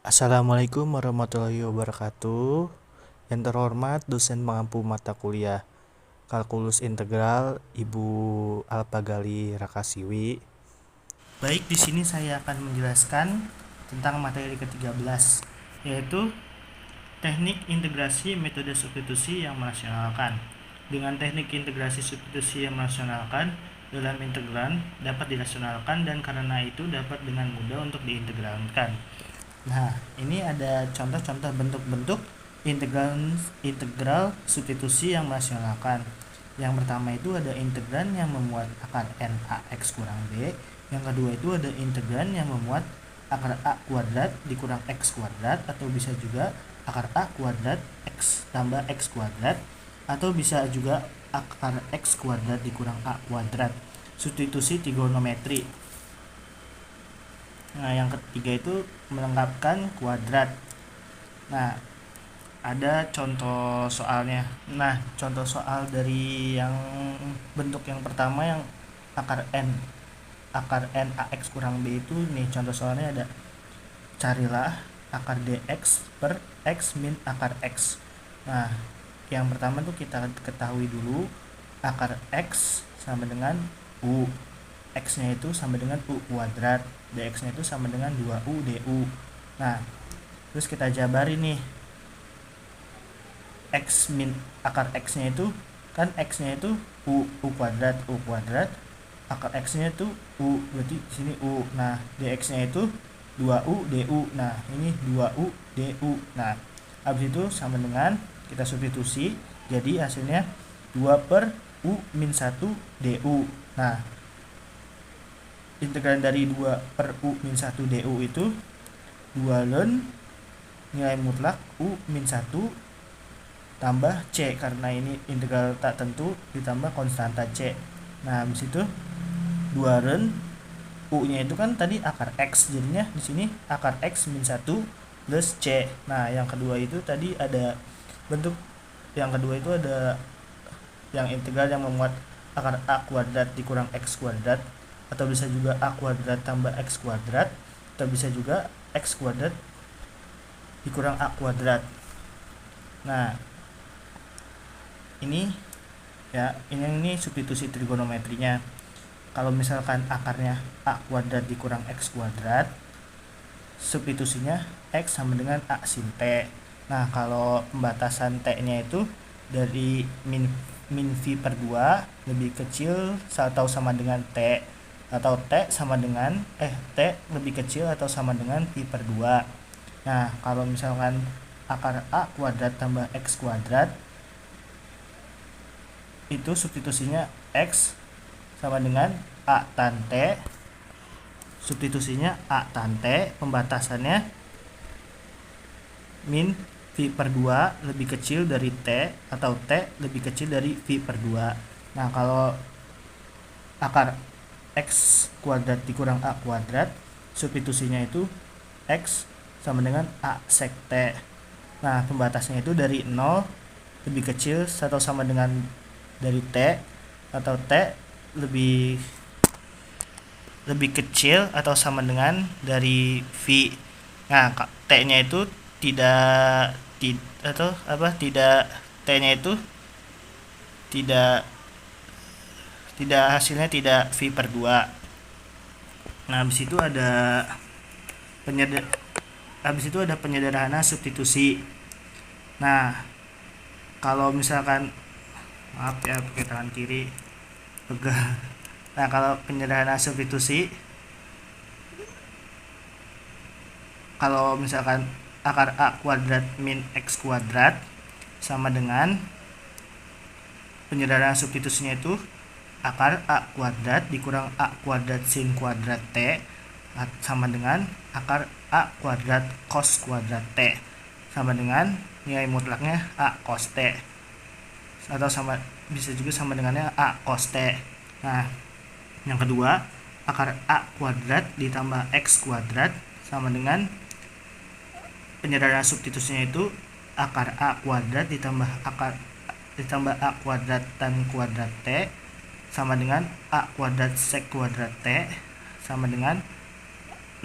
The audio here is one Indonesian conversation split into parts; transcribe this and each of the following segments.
Assalamualaikum warahmatullahi wabarakatuh. Yang terhormat dosen pengampu mata kuliah Kalkulus Integral Ibu Alpagali Rakasiwi. Baik, di sini saya akan menjelaskan tentang materi ke-13, yaitu teknik integrasi metode substitusi yang merasionalkan. Dengan teknik integrasi substitusi yang merasionalkan, dalam integran dapat dirasionalkan dan karena itu dapat dengan mudah untuk diintegralkan. Nah, ini ada contoh-contoh bentuk-bentuk integral substitusi yang merasionalkan. Yang pertama itu ada integran yang memuat akar n ax kurang b. Yang kedua itu ada integran yang memuat akar a kuadrat dikurang x kuadrat, atau bisa juga akar a kuadrat x tambah x kuadrat, atau bisa juga akar x kuadrat dikurang a kuadrat. Substitusi trigonometri. Nah, yang ketiga itu melengkapkan kuadrat. Nah, ada contoh soalnya. Nah, contoh soal dari yang bentuk yang pertama yang akar n ax kurang b itu nih, contoh soalnya ada: carilah akar dx per x min akar x. Nah, yang pertama tuh kita ketahui dulu akar x sama dengan u, x-nya itu sama dengan u kuadrat, dx-nya itu sama dengan 2u du. Nah, terus kita jabari nih, x min akar x-nya itu kan x-nya itu u kuadrat, akar x-nya itu u, berarti di sini u. Nah, dx-nya itu 2u du. Nah, ini 2u du. Nah, habis itu sama dengan kita substitusi, jadi hasilnya 2 per u min 1 du. Nah, integran dari 2 per u min 1 du itu 2 ln nilai mutlak u min 1 tambah c, karena ini integral tak tentu ditambah konstanta c. Nah, habis itu 2 ln u nya itu kan tadi akar x, jadinya di sini akar x min 1 plus c. Nah, yang kedua itu tadi ada bentuk yang kedua itu ada yang integral yang memuat akar a kuadrat dikurang x kuadrat, atau bisa juga a kuadrat tambah x kuadrat, atau bisa juga x kuadrat dikurang a kuadrat. Nah, ini ini substitusi trigonometrinya. Kalau misalkan akarnya a kuadrat dikurang x kuadrat, substitusinya x sama dengan a sin t. Nah, kalau pembatasan t-nya itu dari min v per 2 lebih kecil atau sama dengan t, atau t sama dengan t lebih kecil atau sama dengan v per 2. Nah, kalau misalkan akar a kuadrat tambah x kuadrat, itu substitusinya x sama dengan a tan t, substitusinya a tan t, pembatasannya min v per 2 lebih kecil dari t, atau t lebih kecil dari v per 2. Nah, kalau akar x kuadrat dikurang a kuadrat, substitusinya itu x sama dengan a sek t. Nah, pembatasnya itu dari 0 lebih kecil atau sama dengan dari t, atau t lebih kecil atau sama dengan dari v. Nah, t-nya itu tidak t-nya itu tidak hasilnya tidak v per 2. Nah, habis itu ada penyederhana substitusi. Nah, kalau misalkan maaf ya, pakai tangan kiri pegang. Nah, kalau penyederhana substitusi, kalau misalkan akar a kuadrat min x kuadrat sama dengan, penyederhanaan substitusinya itu akar a kuadrat dikurang a kuadrat sin kuadrat t sama dengan akar a kuadrat cos kuadrat t sama dengan nilai mutlaknya a cos t, atau bisa juga sama dengannya a cos t. Nah, yang kedua, akar a kuadrat ditambah x kuadrat sama dengan, penyederhanaan substitusinya itu akar a kuadrat ditambah a kuadrat tan kuadrat t sama dengan a kuadrat sek kuadrat t sama dengan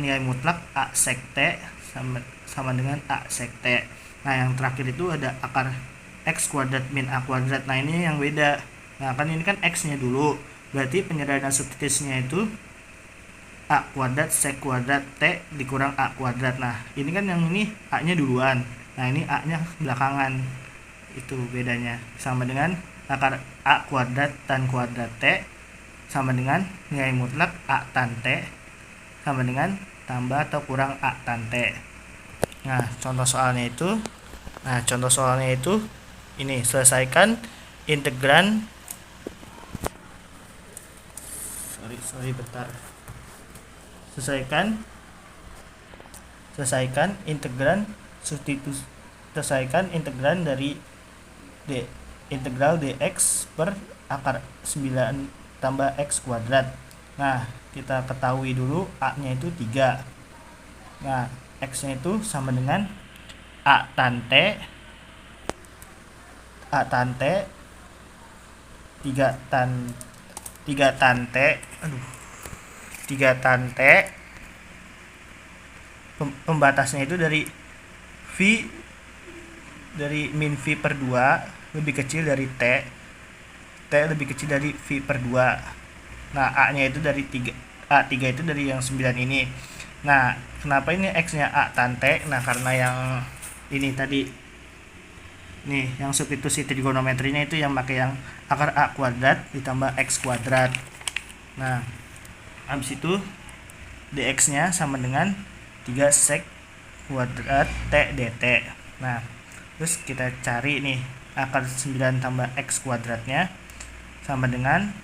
nilai mutlak a sek t sama dengan A sek T. Nah yang terakhir itu ada akar X kuadrat min A kuadrat. Nah ini yang beda. Nah kan ini kan X nya dulu, berarti penyederhanaan substitusinya itu A kuadrat sek kuadrat T dikurang A kuadrat. Nah ini kan yang ini A nya duluan, nah ini A nya belakangan, itu bedanya. Sama dengan akar A kuadrat tan kuadrat T sama dengan nilai mutlak A tan T sama dengan tambah atau kurang A tan T. Nah contoh soalnya itu ini, selesaikan integran selesaikan integran dari integral dx per akar 9 tambah x kuadrat. Nah kita ketahui dulu a nya itu 3. Nah x nya itu sama dengan a tan T 3 tan T, pembatasnya itu dari V, dari min V per 2 lebih kecil dari T lebih kecil dari V per 2. Nah A nya itu dari 3, A3 itu dari yang 9 ini. Nah kenapa ini X nya A tan T? Nah karena yang ini tadi nih, yang substitusi trigonometrinya itu yang pakai yang akar A kuadrat ditambah X kuadrat. Nah habis itu dx nya sama dengan 3 sek kuadrat T dt. Nah terus kita cari nih akar 9 tambah X kuadratnya sama dengan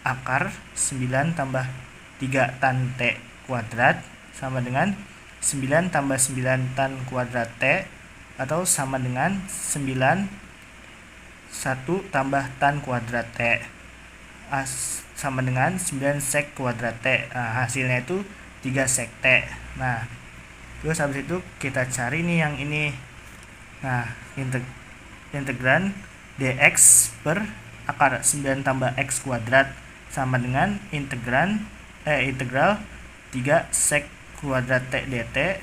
akar 9 tambah 3 tan T kuadrat sama dengan 9 tambah 9 tan kuadrat T, atau sama dengan 9 1 tambah tan kuadrat T sama dengan 9 sek kuadrat T. Nah hasilnya itu 3 sek T. Nah terus habis itu kita cari nih yang ini. Nah integran dx per akar 9 tambah x kuadrat sama dengan integral 3 sek kuadrat T dt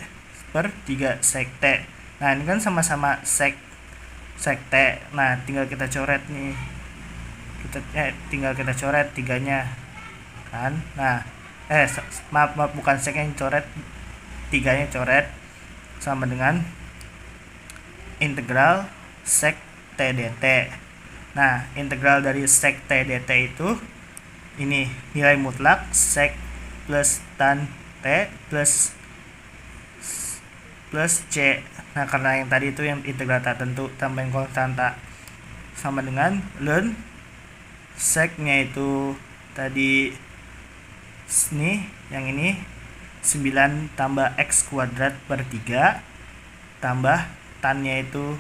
per 3 sek T. Nah ini kan sama-sama sek T. Nah tinggal kita coret nih, tinggal kita coret 3-nya kan. Nah maaf bukan seknya yang coret, 3-nya coret, sama dengan integral sek T dt. Nah integral dari sek T dt itu ini nilai mutlak sek plus tan T plus C. Nah karena yang tadi itu yang integral tak tentu tambahin konstanta, sama dengan ln seknya itu tadi ini, yang ini 9 tambah x kuadrat per 3 tambah tannya itu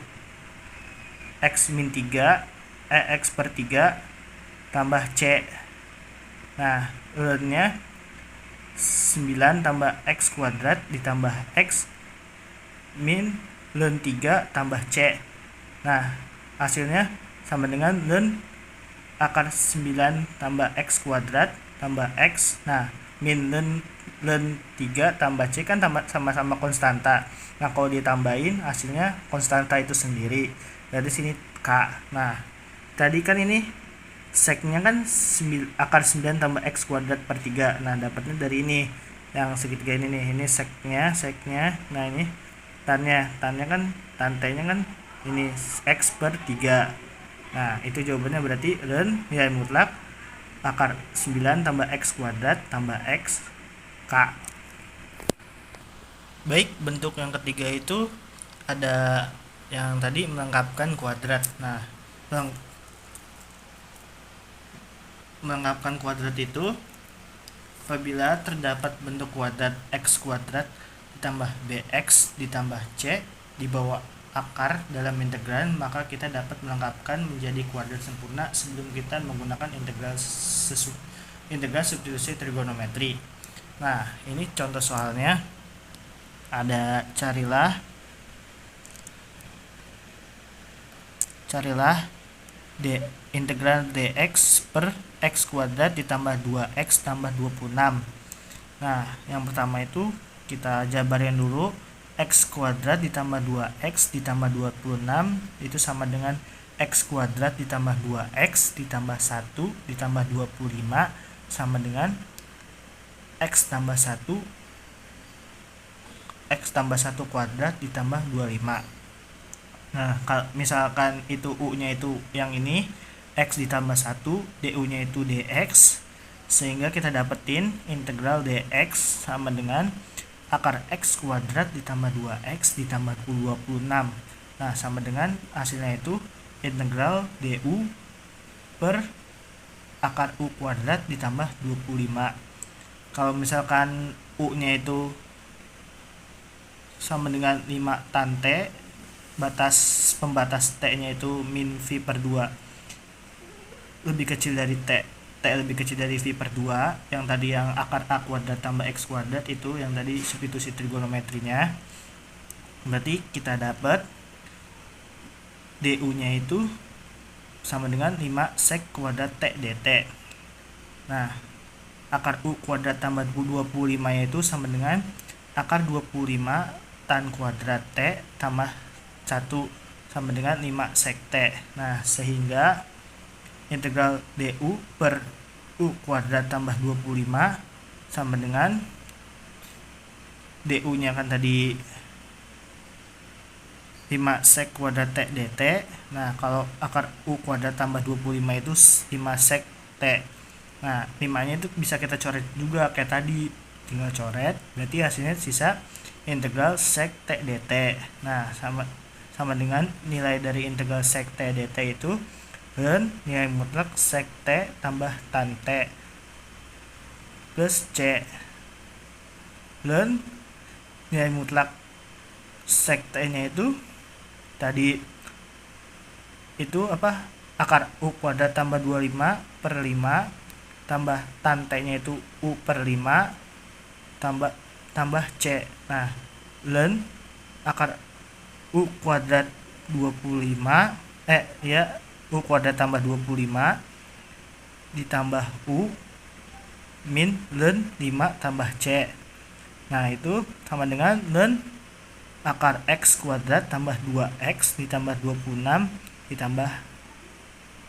x min 3 x per 3 tambah C. Nah ln nya 9 tambah x kuadrat ditambah x min ln 3 tambah C. Nah hasilnya sama dengan ln akar 9 tambah x kuadrat tambah x. Nah min ln 3 tambah C kan sama-sama konstanta. Nah kalau ditambahin hasilnya konstanta itu sendiri, dari sini K. Nah tadi kan ini seknya kan akar 9 tambah x kuadrat per 3. Nah dapatnya dari ini yang segitiga ini nih, ini seknya. Nah ini tannya kan tan T nya kan ini x per 3. Nah itu jawabannya, berarti ln nilai mutlak akar 9 tambah x kuadrat tambah x K. Baik, bentuk yang ketiga itu ada yang tadi melengkapkan kuadrat. Nah melengkapkan kuadrat itu apabila terdapat bentuk kuadrat x kuadrat ditambah bx ditambah c di bawah akar dalam integran, maka kita dapat melengkapkan menjadi kuadrat sempurna sebelum kita menggunakan integral substitusi trigonometri. Nah ini contoh soalnya ada, carilah integral dx per x kuadrat ditambah 2x tambah 26. Nah yang pertama itu kita jabarin dulu X kuadrat ditambah 2X ditambah 26 itu sama dengan X kuadrat ditambah 2X ditambah 1 ditambah 25 sama dengan X tambah 1 X tambah 1 kuadrat ditambah 25. Nah, kalau misalkan itu U-nya itu yang ini, X ditambah 1, DU-nya itu DX, sehingga kita dapetin integral DX sama dengan akar X kuadrat ditambah 2X ditambah 26. Nah, sama dengan hasilnya itu integral DU per akar U kuadrat ditambah 25. Kalau misalkan U-nya itu sama dengan 5 tan T, pembatas T-nya itu min V per 2 lebih kecil dari T lebih kecil dari V per 2, yang tadi yang akar A kuadrat tambah X kuadrat itu yang tadi substitusi trigonometrinya, berarti kita dapat DU nya itu sama dengan 5 sek kuadrat T dt. Nah, akar U kuadrat tambah 25 itu sama dengan akar 25 tan kuadrat T tambah 1 sama dengan 5 sek T. Nah, sehingga integral DU per U kuadrat tambah 25 sama dengan DU nya kan tadi 5 sek kuadrat T dt. Nah, kalau akar U kuadrat tambah 25 itu 5 sek T. Nah, 5 nya itu bisa kita coret juga kayak tadi, tinggal coret, berarti hasilnya sisa integral sek T dt. Nah, sama dengan nilai dari integral sek T dt itu dan nilai mutlak sek T tambah tan T plus C, dan nilai mutlak sek T nya itu tadi itu apa, akar U kuadrat tambah 25 per 5 tambah tan T nya itu U per 5 tambah C. Nah, ln akar U kuadrat 25 U kuadrat tambah 25 ditambah U min ln 5 tambah C. Nah, itu sama dengan ln akar X kuadrat tambah 2X ditambah 26 ditambah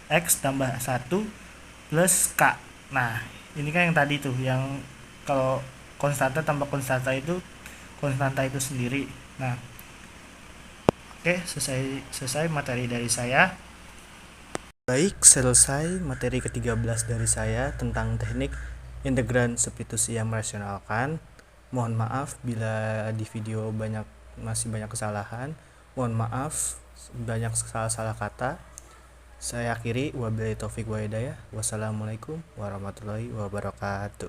X tambah 1 plus K. Nah, ini kan yang tadi tuh, yang kalau konstanta tambah konstanta itu konstanta itu sendiri. Nah, oke, selesai materi dari saya. Baik, selesai materi ke-13 dari saya tentang teknik integran substitusi yang merasionalkan. Mohon maaf bila di video masih banyak kesalahan. Mohon maaf banyak salah kata. Saya akhiri, wabillahi taufik wa hidayah. Wassalamualaikum warahmatullahi wabarakatuh.